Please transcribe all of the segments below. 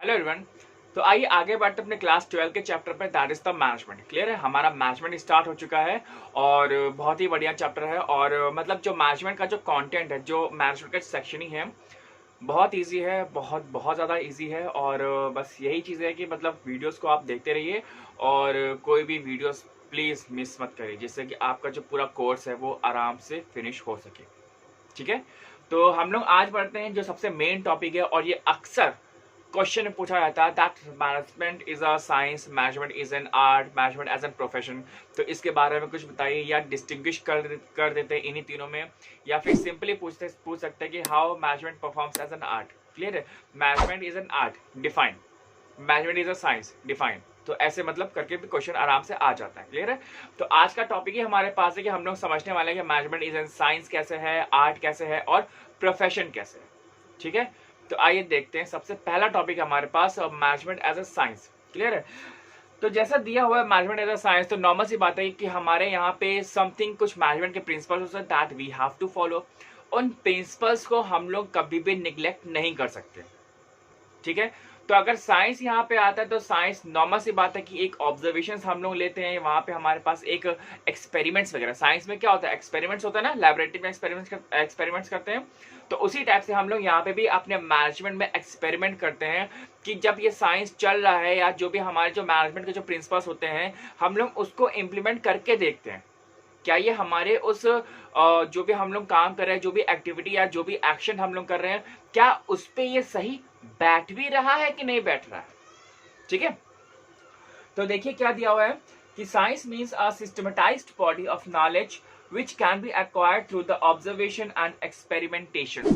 Hello everyone. तो आइए आगे बढ़ते अपने क्लास 12 के चैप्टर पे, that is the management. Clear है, हमारा मैनेजमेंट स्टार्ट हो चुका है और बहुत ही बढ़िया चैप्टर है। और मतलब जो मैनेजमेंट का जो कंटेंट है, जो मैनेजमेंट का सेक्शन ही है, बहुत इजी है, बहुत बहुत ज़्यादा इजी है। और बस यही चीज़ है कि मतलब वीडियोस को आप देखते रहिए और कोई भी वीडियोस प्लीज़ मिस मत करिए, जिससे कि आपका जो पूरा कोर्स है वो आराम से फिनिश हो सके। ठीक है, तो हम लोग आज बढ़ते हैं जो सबसे मेन टॉपिक है, और ये अक्सर क्वेश्चन पूछा जाता है that management is a science, management is an art, management as an profession. तो इसके बारे में कुछ बताइए, या डिस्टिंग्विश कर देते हैं इन्हीं तीनों में, या फिर सिंपली पूछ सकते हैं कि how management performs as an art. Clear है, management is an art define, management is a science define. तो ऐसे मतलब करके भी क्वेश्चन आराम से आ जाता है। क्लियर है, तो आज का टॉपिक ही हमारे पास है कि हम लोग समझने वाले हैं कि मैनेजमेंट इज एन साइंस कैसे है, आर्ट कैसे है और प्रोफेशन कैसे है। ठीक है, तो आइए देखते हैं। सबसे पहला टॉपिक हमारे पास management as a science. Clear है, तो जैसा दिया हुआ है मैनेजमेंट एज अ साइंस, तो नॉर्मल सी बात है कि हमारे यहाँ पे समथिंग कुछ मैनेजमेंट के प्रिंसिपल्स होते हैं that we have to follow. उन प्रिंसिपल्स को हम लोग कभी भी निग्लेक्ट नहीं कर सकते। ठीक है, तो अगर साइंस यहाँ पे आता है तो साइंस नॉर्मल सी बात है कि एक ऑब्जर्वेशन हम लोग लेते हैं, वहां पे हमारे पास एक एक्सपेरिमेंट्स वगैरह, साइंस में क्या होता है, एक्सपेरिमेंट्स होता है ना, लैबोरेटरी में एक्सपेरिमेंट्स करते हैं। तो उसी टाइप से हम लोग यहाँ पे भी अपने मैनेजमेंट में एक्सपेरिमेंट करते हैं कि जब ये साइंस चल रहा है या जो भी हमारे जो मैनेजमेंट के जो प्रिंसिपल्स होते हैं, हम लोग उसको इम्प्लीमेंट करके देखते हैं क्या ये हमारे उस जो भी हम लोग काम कर रहे हैं, जो भी एक्टिविटी या जो भी एक्शन हम लोग कर रहे हैं, क्या उस पे ये सही बैठ भी रहा है कि नहीं बैठ रहा है। ठीक है, तो देखिए क्या दिया हुआ है कि science means a systematized body of knowledge which can be acquired through the observation and experimentation.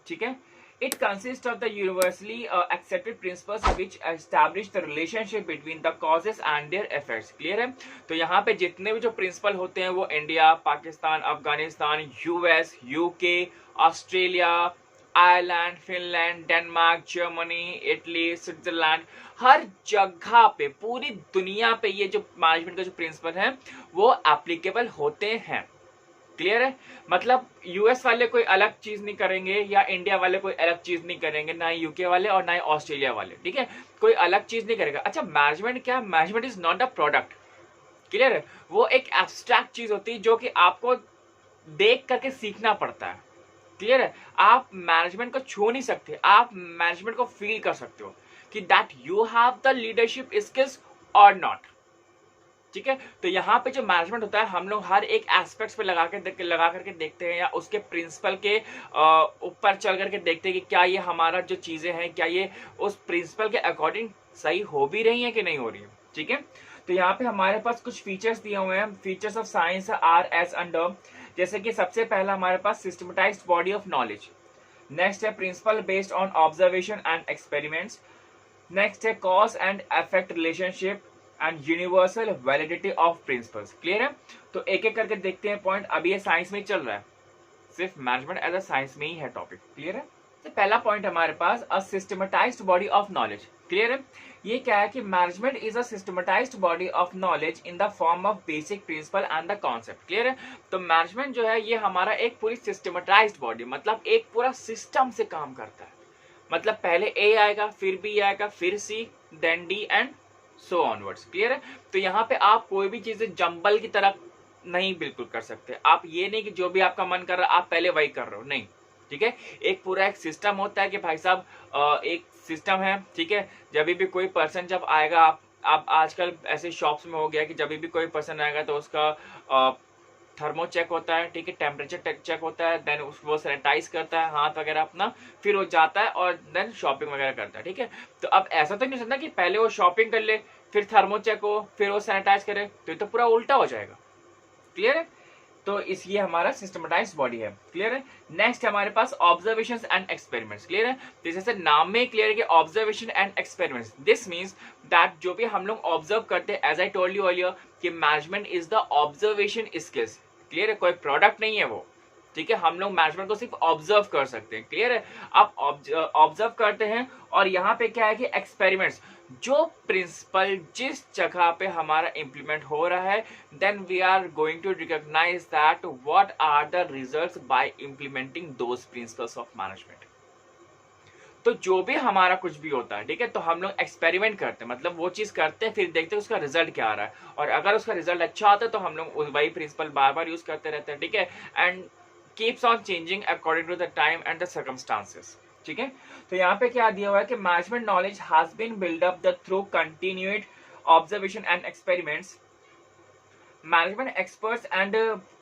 ठीक है, it consists of the universally accepted principles which establish the relationship between the causes and their effects। Clear है, तो यहाँ पे जितने भी जो principal होते हैं वो India, Pakistan, Afghanistan, US, UK, Australia, Ireland, Finland, Denmark, Germany, Italy, Switzerland, हर जगह पे, पूरी दुनिया पे ये जो मैनेजमेंट का जो प्रिंसिपल है वो एप्लीकेबल होते हैं। क्लियर है, मतलब यूएस वाले कोई अलग चीज नहीं करेंगे या इंडिया वाले कोई अलग चीज नहीं करेंगे, ना ही यूके वाले और ना ही ऑस्ट्रेलिया वाले। ठीक है, कोई अलग चीज नहीं करेगा। अच्छा, मैनेजमेंट क्या, management is not a product. Clear है, वो एक एब्स्ट्रैक्ट चीज होती है जो कि आपको देख करके सीखना पड़ता है। क्लियर है, आप मैनेजमेंट को छू नहीं सकते, आप मैनेजमेंट को फील कर सकते हो कि that you have the leadership skills और नॉट। ठीक है, तो यहाँ पे जो मैनेजमेंट होता है हम लोग हर एक एस्पेक्ट्स पे लगा करके देखते हैं, या उसके प्रिंसिपल के ऊपर चल करके देखते हैं कि क्या ये हमारा जो चीजें हैं, क्या ये उस प्रिंसिपल के अकॉर्डिंग सही हो भी रही है कि नहीं हो रही है। ठीक है, तो यहाँ पे हमारे पास कुछ फीचर्स दिए हुए हैं, features of science are as under. जैसे कि सबसे पहला हमारे पास systematized body of knowledge, next है principle based on observation and experiments, next है cause and effect relationship and universal validity of principles. Clear है, तो एक एक करके देखते हैं पॉइंट। अभी ये साइंस में ही चल रहा है, सिर्फ मैनेजमेंट एज अ साइंस में ही है टॉपिक। क्लियर है, तो पहला पॉइंट हमारे पास a systematized body of knowledge. Clear है, ये क्या है कि management is a systematized body of knowledge in the form of basic principle and the concept. Clear है, तो मैनेजमेंट जो है ये हमारा एक पूरी सिस्टमेटाइज्ड बॉडी, मतलब एक पूरा सिस्टम से काम करता है। मतलब पहले ए आएगा, फिर बी आएगा, फिर C, then D and so onwards. Clear है, तो यहाँ पे आप कोई भी चीजें जंबल की तरह नहीं बिल्कुल कर सकते। आप ये नहीं कि जो भी आपका मन कर रहा है आप पहले वही कर रहे हो, नहीं। ठीक है, एक पूरा एक सिस्टम होता है कि भाई साहब एक सिस्टम है। ठीक है, जब भी कोई पर्सन जब आएगा, आप आजकल ऐसे शॉप्स में हो गया कि जब भी कोई पर्सन आएगा तो उसका थर्मो चेक होता है। ठीक है, टेम्परेचर चेक होता है, देन वो सैनिटाइज करता है हाथ वगैरह अपना, फिर वो जाता है और देन शॉपिंग वगैरह करता है। ठीक है, तो अब ऐसा तो नहीं हो सकता कि पहले वो शॉपिंग कर ले, फिर थर्मो चेक हो, फिर वो सैनिटाइज करे, तो ये तो पूरा उल्टा हो जाएगा। क्लियर है, तो इसलिए हमारा सिस्टमेटाइज्ड बॉडी है। क्लियर है, नेक्स्ट हमारे पास ऑब्जर्वेशंस एंड एक्सपेरिमेंट्स। क्लियर है, जैसे नाम में क्लियर है कि observation and experiments, this means that जो भी हम लोग ऑब्जर्व करते हैं, as I told you earlier कि management is the observation skills. Clear है, कोई प्रोडक्ट नहीं है वो। ठीक है, हम लोग मैनेजमेंट को सिर्फ ऑब्जर्व कर सकते हैं। क्लियर है, आप ऑब्जर्व करते हैं, और यहाँ पे क्या है कि एक्सपेरिमेंट्स, जो प्रिंसिपल जिस जगह पे हमारा इंप्लीमेंट हो रहा है, then we are going to recognise that what are the results by implementing those principles of management. तो जो भी हमारा कुछ भी होता है, ठीक है, तो हम लोग एक्सपेरिमेंट करते हैं, मतलब वो चीज़ करते हैं, फिर देखते हैं उसका रिजल्ट क्या आ रहा है, और अगर उसका रिजल्ट अच्छा आता है तो हम लोग वही प्रिंसिपल बार बार यूज करते रहते हैं, ठीक है, and keeps on changing according to the time and the circumstances, ठीक है। तो यहाँ पे क्या दिया हुआ है कि management knowledge has been build up the through continued observation and experiments. Management experts and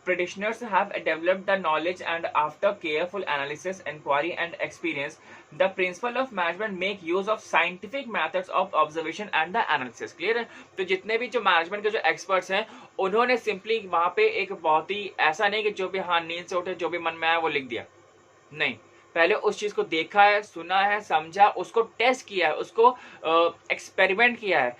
practitioners have developed the knowledge, and after careful analysis, inquiry, and experience, the principle of management make use of scientific methods of observation and the analysis. Clear है? तो जितने भी जो management के जो experts हैं, उन्होंने simply वहाँ पे एक बहुत ही ऐसा नहीं कि जो भी हाँ नींद से उठे जो भी मन में आया वो लिख दिया, नहीं, पहले उस चीज को देखा है, सुना है, समझा, उसको टेस्ट किया है, उसको एक्सपेरिमेंट किया है,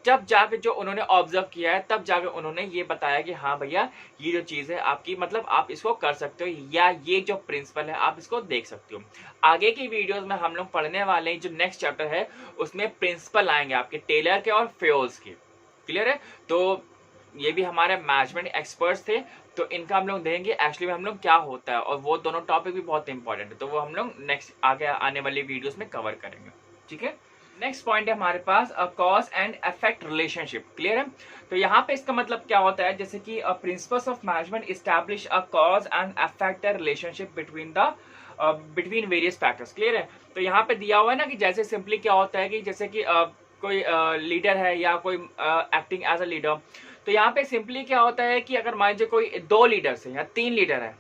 जब जाके जो उन्होंने ऑब्जर्व किया है तब जाके उन्होंने ये बताया कि हाँ भैया ये जो चीज़ है आपकी, मतलब आप इसको कर सकते हो, या ये जो प्रिंसिपल है आप इसको देख सकते हो। आगे की वीडियोस में हम लोग पढ़ने वाले हैं, जो नेक्स्ट चैप्टर है उसमें प्रिंसिपल आएंगे आपके टेलर के और फेयोल्स के। क्लियर है? तो ये भी हमारे मैनेजमेंट एक्सपर्ट्स थे, तो इनका हम लोग देखेंगे एक्चुअली में हम लोग क्या होता है, और वो दोनों टॉपिक भी बहुत इंपॉर्टेंट है, तो वो हम लोग नेक्स्ट आगे आने वाली वीडियोस में कवर करेंगे, ठीक है। नेक्स्ट पॉइंट है हमारे पास cause and effect relationship. Clear है? तो यहाँ पे इसका मतलब क्या होता है, जैसे कि principles of management establish a cause and effect relationship between various factors. Clear है? तो यहाँ पे दिया हुआ है ना कि जैसे सिंपली क्या होता है कि जैसे कि कोई लीडर है या कोई एक्टिंग एज अ लीडर, तो यहाँ पे सिंपली क्या होता है कि अगर मान लीजिए कोई 2 लीडर्स है या 3 लीडर है,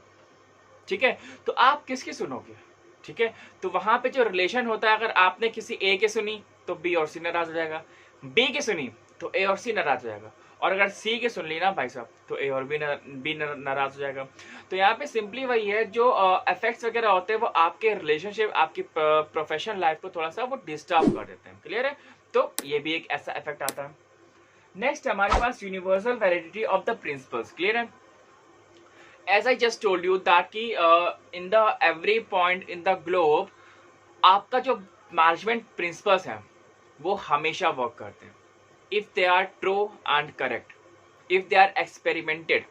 ठीक है, तो आप किसकी सुनोगे? ठीक है, तो वहां पे जो रिलेशन होता है, अगर आपने किसी ए की सुनी तो बी और सी नाराज हो जाएगा, बी की सुनी तो ए और सी नाराज हो जाएगा, और अगर सी की सुन ली ना भाई साहब तो ए और बी नाराज हो जाएगा। तो यहाँ पे सिंपली वही है, जो इफेक्ट्स वगैरह होते हैं वो आपके रिलेशनशिप, आपकी प्रोफेशनल लाइफ को थोड़ा सा वो डिस्टर्ब कर देते हैं। क्लियर है? तो ये भी एक ऐसा इफेक्ट आता है। नेक्स्ट हमारे पास universal validity of the principles. Clear है? As I just told you that कि in the every point in the globe आपका जो मैनेजमेंट प्रिंसिपल्स हैं वो हमेशा वर्क करते हैं, if they are true and correct, if they are experimented.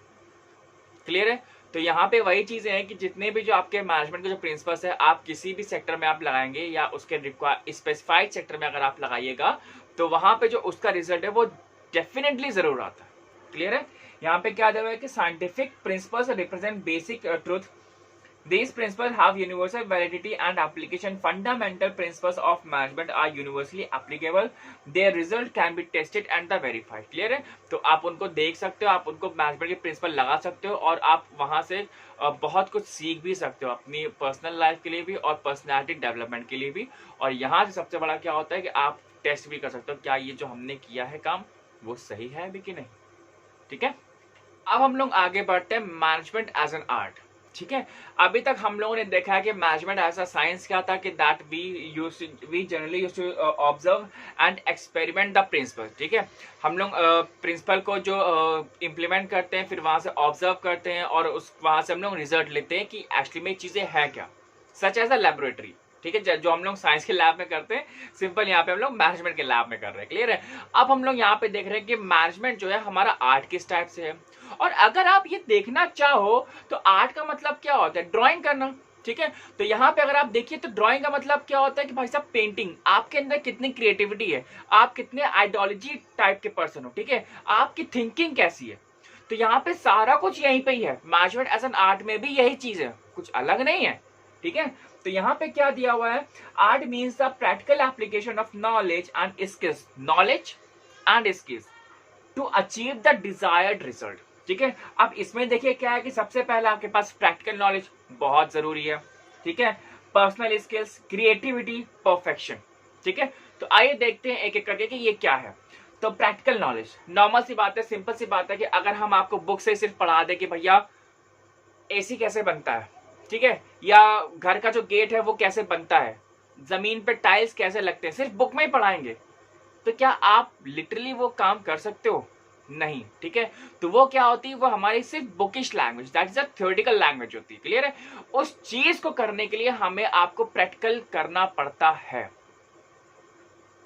Clear है? तो यहाँ पे वही चीजें हैं कि जितने भी जो आपके मैनेजमेंट के जो प्रिंसिपल्स है, आप किसी भी सेक्टर में आप लगाएंगे या उसके स्पेसिफाइड सेक्टर में अगर आप लगाइएगा, तो वहां पे जो उसका रिजल्ट है वो डेफिनेटली जरूर आता है। क्लियर है? यहाँ पे क्या दिया हुआ है कि scientific principles represent basic truth, these principles have universal validity and application. Fundamental principles of management are universally applicable. Their result can be tested and verified. Clear है? तो आप उनको देख सकते हो, आप उनको मैनेजमेंट के प्रिंसिपल लगा सकते हो, और आप वहां से बहुत कुछ सीख भी सकते हो अपनी पर्सनल लाइफ के लिए भी और पर्सनैलिटी डेवलपमेंट के लिए भी। और यहाँ से सबसे बड़ा क्या होता है कि आप टेस्ट भी कर सकते हो क्या ये जो हमने किया है काम वो सही है भी कि नहीं। ठीक है, अब हम लोग आगे बढ़ते हैं मैनेजमेंट एज एन आर्ट। ठीक है, अभी तक हम लोगों ने देखा है कि मैनेजमेंट ऐसा साइंस क्या था कि that we generally used to observe and experiment the principle. ठीक है, हम लोग प्रिंसिपल को जो इम्प्लीमेंट करते हैं, फिर वहां से ऑब्जर्व करते हैं और उस वहां से हम लोग रिजल्ट लेते हैं कि एक्चुअली में चीजें हैं क्या, सच एज अ लेबोरेटरी। ठीक है, जो हम लोग साइंस के लैब में करते हैं, सिंपल यहाँ पे हम लोग मैनेजमेंट के लैब में कर रहे हैं। क्लियर है? अब हम लोग यहाँ पे देख रहे हैं कि मैनेजमेंट जो है हमारा आर्ट किस टाइप से है। और अगर आप ये देखना चाहो तो आर्ट का मतलब क्या होता है, ड्राइंग करना। ठीक है, तो यहाँ पे अगर आप देखिए तो ड्राइंग का मतलब क्या होता है कि भाई साहब पेंटिंग, आपके अंदर कितनी क्रिएटिविटी है, आप कितने आइडियोलॉजी टाइप के पर्सन हो। ठीक है, आपकी थिंकिंग कैसी है। तो यहाँ पे सारा कुछ यहीं पे ही है, मैनेजमेंट एज एन आर्ट में भी यही चीज है, कुछ अलग नहीं है। ठीक है, तो यहाँ पे क्या दिया हुआ है, art means the practical application of knowledge and skills, knowledge and skills to achieve the desired result. ठीक है, अब इसमें देखिए क्या है कि सबसे पहले आपके पास प्रैक्टिकल नॉलेज बहुत जरूरी है। ठीक है, पर्सनल स्किल्स, क्रिएटिविटी, परफेक्शन। ठीक है, तो आइए देखते हैं एक एक करके कि ये क्या है। तो प्रैक्टिकल नॉलेज, नॉर्मल सी बात है, सिंपल सी बात है कि अगर हम आपको बुक से सिर्फ पढ़ा दे कि भैया एसी कैसे बनता है, ठीक है, या घर का जो गेट है वो कैसे बनता है, जमीन पे टाइल्स कैसे लगते हैं, सिर्फ बुक में ही पढ़ाएंगे, तो क्या आप लिटरली वो काम कर सकते हो? नहीं। ठीक है, तो वो क्या होती है, वो हमारी सिर्फ bookish language, that is a theoretical language होती है। क्लियर है? उस चीज को करने के लिए हमें आपको प्रैक्टिकल करना पड़ता है।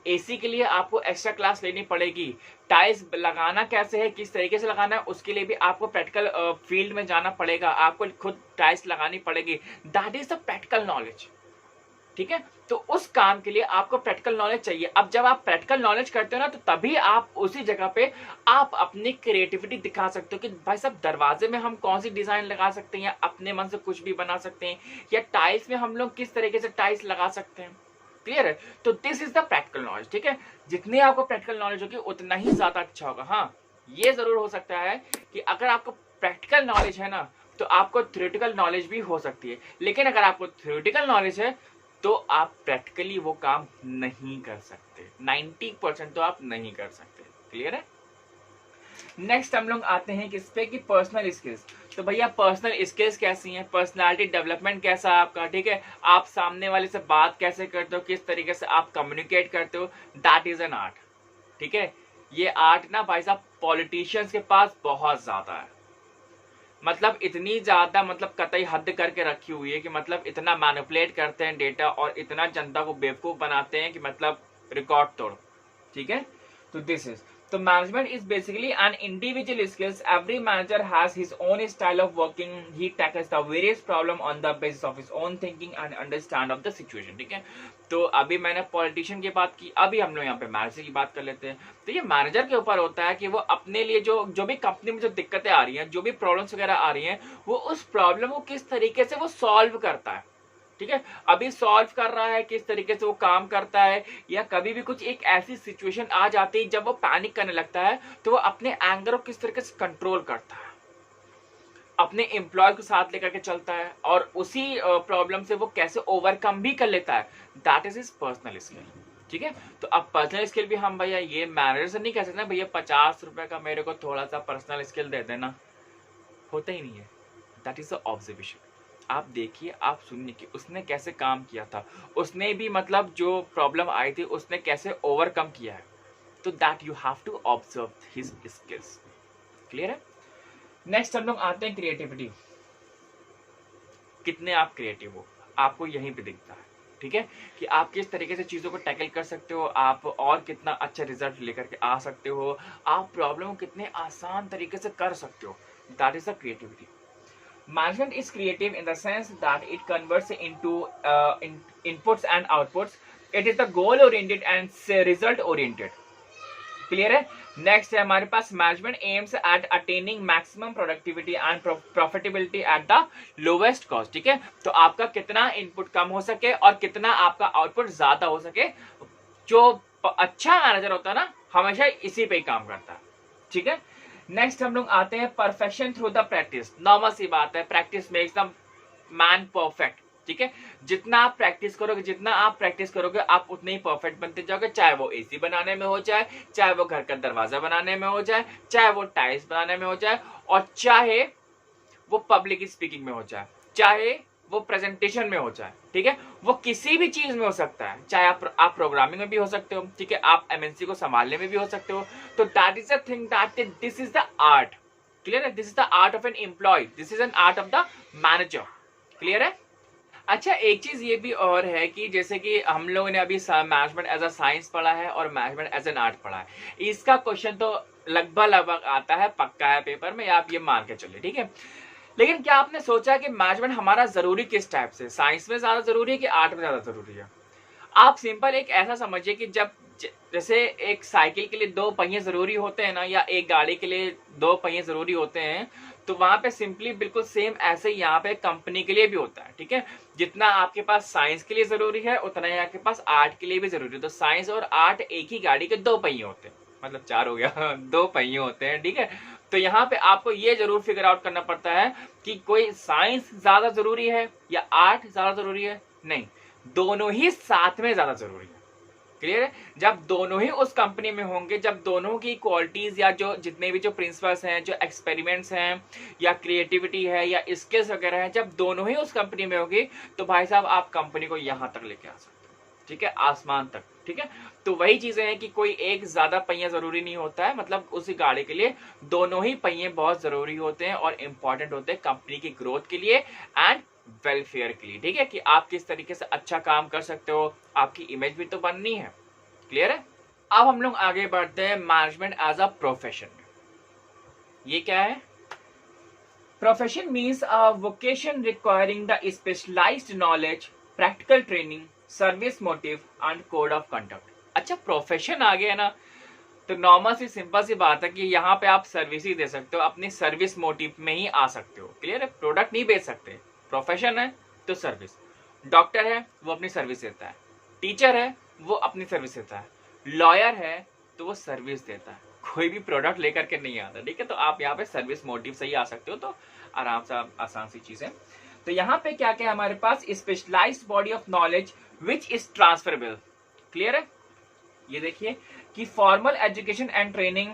एसी के लिए आपको एक्स्ट्रा क्लास लेनी पड़ेगी, टाइल्स लगाना कैसे है, किस तरीके से लगाना है, उसके लिए भी आपको प्रैक्टिकल फील्ड में जाना पड़ेगा, आपको खुद टाइल्स लगानी पड़ेगी। That is the practical knowledge. ठीक है। तो उस काम के लिए आपको प्रैक्टिकल नॉलेज चाहिए। अब जब आप प्रैक्टिकल नॉलेज करते हो ना, तो तभी आप उसी जगह पे आप अपनी क्रिएटिविटी दिखा सकते हो कि भाई साहब दरवाजे में हम कौन सी डिजाइन लगा सकते हैं, या अपने मन से कुछ भी बना सकते हैं, या टाइल्स में हम लोग किस तरीके से टाइल्स लगा सकते हैं। क्लियर है? तो this is the practical knowledge. ठीक है, जितनी आपको प्रैक्टिकल नॉलेज होगी उतना ही ज्यादा अच्छा होगा। हाँ, ये जरूर हो सकता है कि अगर आपको प्रैक्टिकल नॉलेज है ना, तो आपको थ्योरेटिकल नॉलेज भी हो सकती है, लेकिन अगर आपको थ्योरेटिकल नॉलेज है तो आप प्रैक्टिकली वो काम नहीं कर सकते। 90% तो आप नहीं कर सकते। क्लियर है? नेक्स्ट हम लोग आते हैं किस पे, कि पर्सनल स्किल्स। तो भैया पर्सनल स्किल्स कैसी हैं, पर्सनालिटी डेवलपमेंट कैसा है आपका, ठीक है, आप सामने वाले से बात कैसे करते हो, किस तरीके से आप कम्युनिकेट करते हो, दैट इज एन आर्ट। ठीक है, ये आर्ट ना भाई साहब पॉलिटिशियंस के पास बहुत ज्यादा है। मतलब इतनी ज्यादा, मतलब कतई हद करके रखी हुई है कि मतलब इतना मैनिपुलेट करते हैं डेटा और इतना जनता को बेवकूफ बनाते हैं कि मतलब रिकॉर्ड तोड़। ठीक है, तो दिस इज, तो management is basically an individual skills. Every manager has his own style of working. He tackles the various problem on the basis of his own thinking and understand of the situation. ठीक है, तो अभी मैंने politician की बात की, अभी हम लोग यहाँ पे मैनेजर की बात कर लेते हैं। तो ये मैनेजर के ऊपर होता है कि वो अपने लिए जो भी कंपनी में जो दिक्कतें आ रही हैं, जो भी प्रॉब्लम्स वगैरह आ रही हैं, वो उस प्रॉब्लम को किस तरीके से वो सॉल्व करता है। ठीक है, अभी सॉल्व कर रहा है, किस तरीके से वो काम करता है, या कभी भी कुछ एक ऐसी सिचुएशन आ जाती है जब वो पैनिक करने लगता है, तो वो अपने एंगर को किस तरीके से कंट्रोल करता है, अपने एम्प्लॉय को साथ लेकर के चलता है, और उसी प्रॉब्लम से वो कैसे ओवरकम भी कर लेता है, that is his personal skill. ठीक है, तो अब पर्सनल स्किल भी हम भैया ये मैनेजर से नहीं कह सकते भैया 50 रुपए का मेरे को थोड़ा सा पर्सनल स्किल दे देना, होता ही नहीं है। That is the observation. आप देखिए, आप सुनिए कि उसने कैसे काम किया था, उसने भी मतलब जो प्रॉब्लम आई थी उसने कैसे ओवरकम किया है। तो that you have to observe his skills. Clear है? नेक्स्ट हम लोग आते हैं क्रिएटिविटी। कितने आप क्रिएटिव हो, आपको यहीं पे दिखता है। ठीक है, कि आप किस तरीके से चीजों को टैकल कर सकते हो, आप और कितना अच्छा रिजल्ट लेकर के आ सकते हो, आप प्रॉब्लम को कितने आसान तरीके से कर सकते हो, that is the creativity. Management is creative in the sense that it converts into inputs and outputs. It is the goal oriented and result oriented. Clear है? नेक्स्ट है हमारे पास management aims at attaining maximum productivity and profitability at the lowest cost. ठीक है, तो आपका कितना input कम हो सके और कितना आपका आउटपुट ज्यादा हो सके। जो अच्छा मैनेजर होता है ना, हमेशा इसी पे ही काम करता है। ठीक है, नेक्स्ट हम लोग आते हैं perfection through the practice. Normal सी बात है, practice makes the man perfect. ठीक है, जितना आप प्रैक्टिस करोगे आप उतने ही परफेक्ट बनते जाओगे, चाहे वो एसी बनाने में हो जाए, चाहे वो घर का दरवाजा बनाने में हो जाए, चाहे वो टाइल्स बनाने में हो जाए, और चाहे वो पब्लिक स्पीकिंग में हो जाए, चाहे वो प्रेजेंटेशन में हो जाए। ठीक है, वो किसी भी चीज में हो सकता है, चाहे आप प्रोग्रामिंग में भी हो सकते हो। ठीक है, आप एमएनसी को संभालने में भी हो सकते हो। तो that is the thing, that this is the art. Clear है? This is the art of an employ, this is an art of the manager. Clear है? अच्छा, एक चीज ये भी और है कि जैसे कि हम लोगों ने अभी मैनेजमेंट एज अ साइंस पढ़ा है और मैनेजमेंट एज एन आर्ट पढ़ा है। इसका क्वेश्चन तो लगभग आता है, पक्का है पेपर में, आप ये मान के चलिए। ठीक है, लेकिन क्या आपने सोचा कि मैनेजमेंट हमारा जरूरी किस टाइप से, साइंस में ज्यादा जरूरी है कि आर्ट में ज्यादा जरूरी है? आप सिंपल एक ऐसा समझिए कि जब जैसे एक साइकिल के लिए 2 पहिए जरूरी होते हैं ना, या एक गाड़ी के लिए 2 पहिए जरूरी होते हैं, तो वहां पे सिंपली बिल्कुल सेम ऐसे यहाँ पे कंपनी के लिए भी होता है। ठीक है, जितना आपके पास साइंस के लिए जरूरी है उतना ही आपके पास आर्ट के लिए भी जरूरी है। तो साइंस और आर्ट एक ही गाड़ी के 2 पहिए होते हैं, मतलब 4 हो गया 2 पहिए होते हैं। ठीक है, तो यहाँ पे आपको ये जरूर फिगर आउट करना पड़ता है कि कोई साइंस ज्यादा जरूरी है या आर्ट ज्यादा जरूरी है। नहीं, दोनों ही साथ में ज्यादा जरूरी है। क्लियर है? जब दोनों ही उस कंपनी में होंगे, जब दोनों की क्वालिटीज या जो जितने भी जो प्रिंसिपल्स हैं, जो एक्सपेरिमेंट्स हैं, या क्रिएटिविटी है, या स्किल्स वगैरह हैं, जब दोनों ही उस कंपनी में होगी, तो भाई साहब आप कंपनी को यहां तक लेके आ सकते हो। ठीक है, आसमान तक। ठीक है, तो वही चीजें हैं कि कोई एक ज्यादा पहिया जरूरी नहीं होता है, मतलब उसी गाड़ी के लिए दोनों ही पहिए बहुत जरूरी होते हैं और इंपॉर्टेंट होते हैं कंपनी की ग्रोथ के लिए एंड वेलफेयर के लिए। ठीक है, कि आप किस तरीके से अच्छा काम कर सकते हो, आपकी इमेज भी तो बननी है। क्लियर है? अब हम लोग आगे बढ़ते हैं मैनेजमेंट एज अ प्रोफेशन। ये क्या है? Profession means a vocation requiring the specialised knowledge, practical training, service motive and code of conduct. अच्छा, प्रोफेशन आ गया ना, तो नॉर्मल सी सिंपल सी बात है कि यहाँ पे आप सर्विस ही दे सकते हो, अपनी सर्विस मोटिव में ही आ सकते हो। क्लियर है, प्रोडक्ट नहीं बेच सकते। प्रोफेशन है तो सर्विस। डॉक्टर है वो अपनी सर्विस देता है, टीचर है वो अपनी सर्विस देता है, लॉयर है तो वो सर्विस देता है, कोई भी प्रोडक्ट लेकर के नहीं आता। ठीक है, तो आप यहाँ पे सर्विस मोटिव से ही आ सकते हो, तो आराम से आसान सी चीज है। तो यहाँ पे क्या क्या है हमारे पास, specialized body of knowledge which is transferable. Clear है, ये देखिए कि formal education and training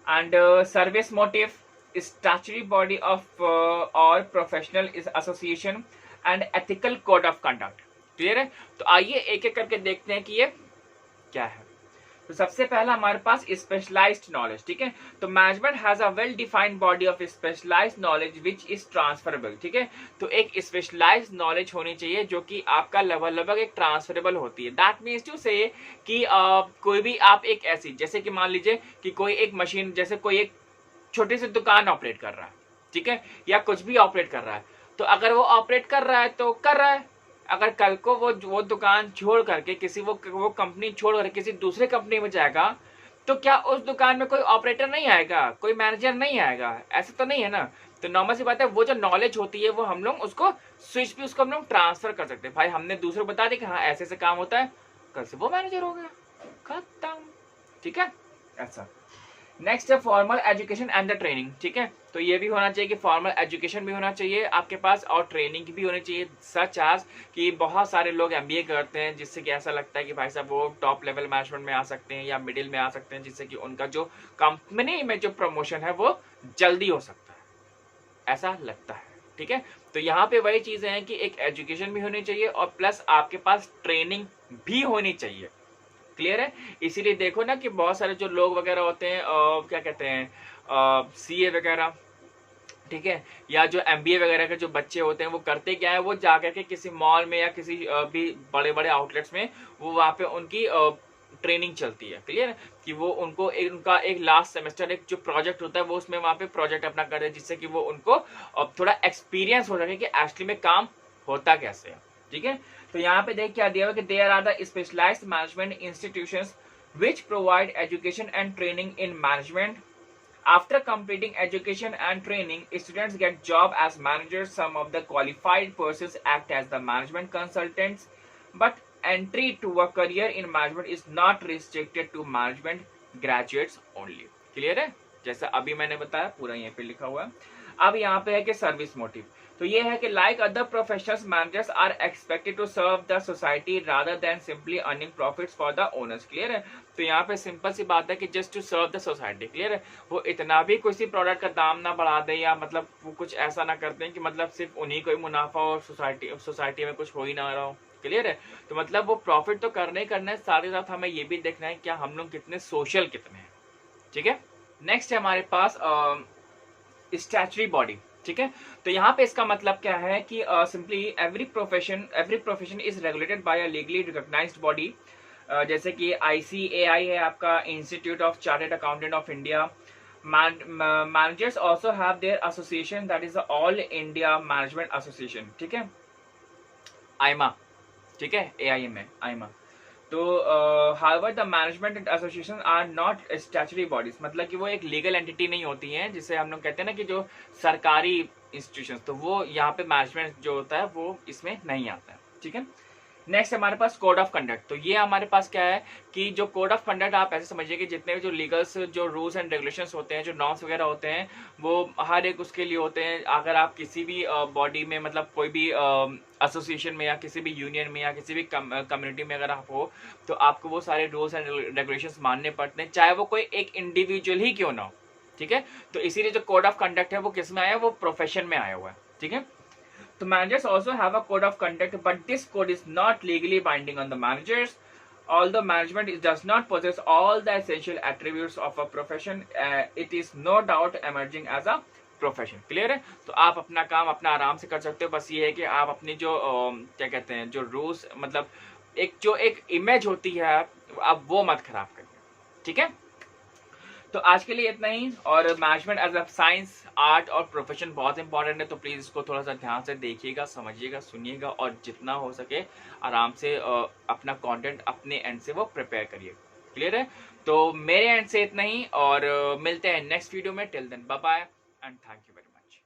and service motive, statutory body of और professional association and ethical code of conduct. Clear है, तो आइए एक एक करके देखते हैं कि ये क्या है। तो सबसे पहला हमारे पास स्पेशलाइज्ड नॉलेज। ठीक है, तो management has a well defined body of specialised knowledge which is transferable. ठीक है, तो एक स्पेशलाइज्ड नॉलेज होनी चाहिए जो कि आपका लगभग एक ट्रांसफरेबल होती है। दैट मीन्स टू से कि कोई भी आप एक ऐसी, जैसे कि मान लीजिए कि कोई एक मशीन, जैसे कोई एक छोटी सी दुकान ऑपरेट कर रहा है, ठीक है, या कुछ भी ऑपरेट कर रहा है, तो अगर वो ऑपरेट कर रहा है तो कर रहा है। अगर कल को वो दुकान छोड़ करके किसी वो कंपनी छोड़ करके किसी दूसरे कंपनी में जाएगा, तो क्या उस दुकान में कोई ऑपरेटर नहीं आएगा, कोई मैनेजर नहीं आएगा? ऐसा तो नहीं है ना। तो नॉर्मल सी बात है, वो जो नॉलेज होती है वो हम लोग उसको स्विच भी उसको हम लोग ट्रांसफर कर सकते हैं। भाई हमने दूसरे को बता दिया कि हाँ ऐसे ऐसे काम होता है, कल से वो मैनेजर हो गया, खत्म। ठीक है, ऐसा। नेक्स्ट है formal education and the training. ठीक है, तो ये भी होना चाहिए कि फॉर्मल एजुकेशन भी होना चाहिए आपके पास और ट्रेनिंग भी होनी चाहिए। सच एज कि बहुत सारे लोग एमबीए करते हैं जिससे कि ऐसा लगता है कि भाई साहब वो टॉप लेवल मैनेजमेंट में आ सकते हैं या मिडिल में आ सकते हैं, जिससे कि उनका जो कंपनी में जो प्रमोशन है वो जल्दी हो सकता है, ऐसा लगता है। ठीक है, तो यहाँ पे वही चीजें हैं कि एक एजुकेशन भी होनी चाहिए और प्लस आपके पास ट्रेनिंग भी होनी चाहिए। क्लियर है, इसीलिए देखो ना कि बहुत सारे जो लोग वगैरह होते हैं क्या कहते हैं सीए वगैरह, ठीक है, या जो एमबीए वगैरह के जो बच्चे होते हैं वो करते क्या है, वो जाकर के किसी मॉल में या किसी भी बड़े बड़े आउटलेट्स में वो वहाँ पे उनकी ट्रेनिंग चलती है। क्लियर है, कि वो उनको उनका एक लास्ट सेमेस्टर एक जो प्रोजेक्ट होता है वो उसमें वहाँ पे प्रोजेक्ट अपना कर दे, जिससे कि वो उनको थोड़ा एक्सपीरियंस हो सके कि एक्चुअली में काम होता कैसे है। ठीक है, तो यहाँ पे देख क्या दिया हुआ कि there are the specialised management institutions which provide education and training in management. After completing education and training, students get job as managers. Some of the qualified persons act as the management consultants, but entry to a career in management is not restricted to management graduates only. Clear है, जैसा अभी मैंने बताया पूरा यहाँ पे लिखा हुआ है। अब यहाँ पे है कि सर्विस मोटिव, तो ये है कि like other professionals managers are expected to serve the society rather than simply earning profits for the owners. Clear है, तो यहाँ पे सिंपल सी बात है कि just to serve the society. Clear है, वो इतना भी किसी प्रोडक्ट का दाम ना बढ़ा दे या मतलब वो कुछ ऐसा ना करते हैं कि मतलब सिर्फ उन्हीं को ही मुनाफा और सोसाइटी में कुछ हो ही ना रहा हो। क्लियर है, तो मतलब वो प्रॉफिट तो करने ही करना है, साथ ही साथ हमें ये भी देखना है क्या हम लोग कितने सोशल कितने हैं। ठीक है, नेक्स्ट है हमारे पास स्टैट्यूटरी बॉडी। ठीक है, तो यहाँ पे इसका मतलब क्या है कि simply every profession is regulated by a legally recognised body, जैसे कि ICAI है आपका, institute of chartered accountant of India. Managers also have their association, that is the all India management association. ठीक है, आईमा, ठीक है, AIM है AIMA. तो however the management association are not statutory bodies, मतलब कि वो एक लीगल एंटिटी नहीं होती है, जिसे हम लोग कहते हैं ना कि जो सरकारी इंस्टीट्यूशन, तो वो यहाँ पे मैनेजमेंट जो होता है वो इसमें नहीं आता है। ठीक है, नेक्स्ट हमारे पास कोड ऑफ कंडक्ट। तो ये हमारे पास क्या है कि जो कोड ऑफ कंडक्ट आप ऐसे समझिए कि जितने भी जो लीगल्स जो रूल्स एंड रेगुलेशंस होते हैं, जो नॉर्म्स वगैरह होते हैं, वो हर एक उसके लिए होते हैं। अगर आप किसी भी बॉडी में मतलब कोई भी एसोसिएशन में या किसी भी यूनियन में या किसी भी कम्युनिटी में अगर आप हो, तो आपको वो सारे रूल्स एंड रेगुलेशंस मानने पड़ते हैं, चाहे वो कोई एक इंडिविजुअल ही क्यों ना हो। ठीक है, तो इसीलिए जो कोड ऑफ कंडक्ट है वो किस में आया है, वो प्रोफेशन में आया हुआ है। ठीक है, तो managers also have a code of conduct, but this code is not legally binding on the managers. Although management does not possess all the essential attributes of a profession, it is no doubt emerging as a profession. Clear है, तो आप अपना काम अपना आराम से कर सकते हो। बस ये है कि आप अपनी जो क्या कहते हैं जो रूल्स मतलब एक इमेज होती है आप वो मत खराब करिए। ठीक है, तो आज के लिए इतना ही। और management as a science, art और प्रोफेशन बहुत इंपॉर्टेंट है, तो प्लीज़ इसको थोड़ा सा ध्यान से देखिएगा, समझिएगा, सुनिएगा और जितना हो सके आराम से अपना कंटेंट अपने एंड से वो प्रिपेयर करिए। क्लियर है? तो मेरे एंड से इतना ही और मिलते हैं नेक्स्ट वीडियो में। Till then bye bye and thank you very much.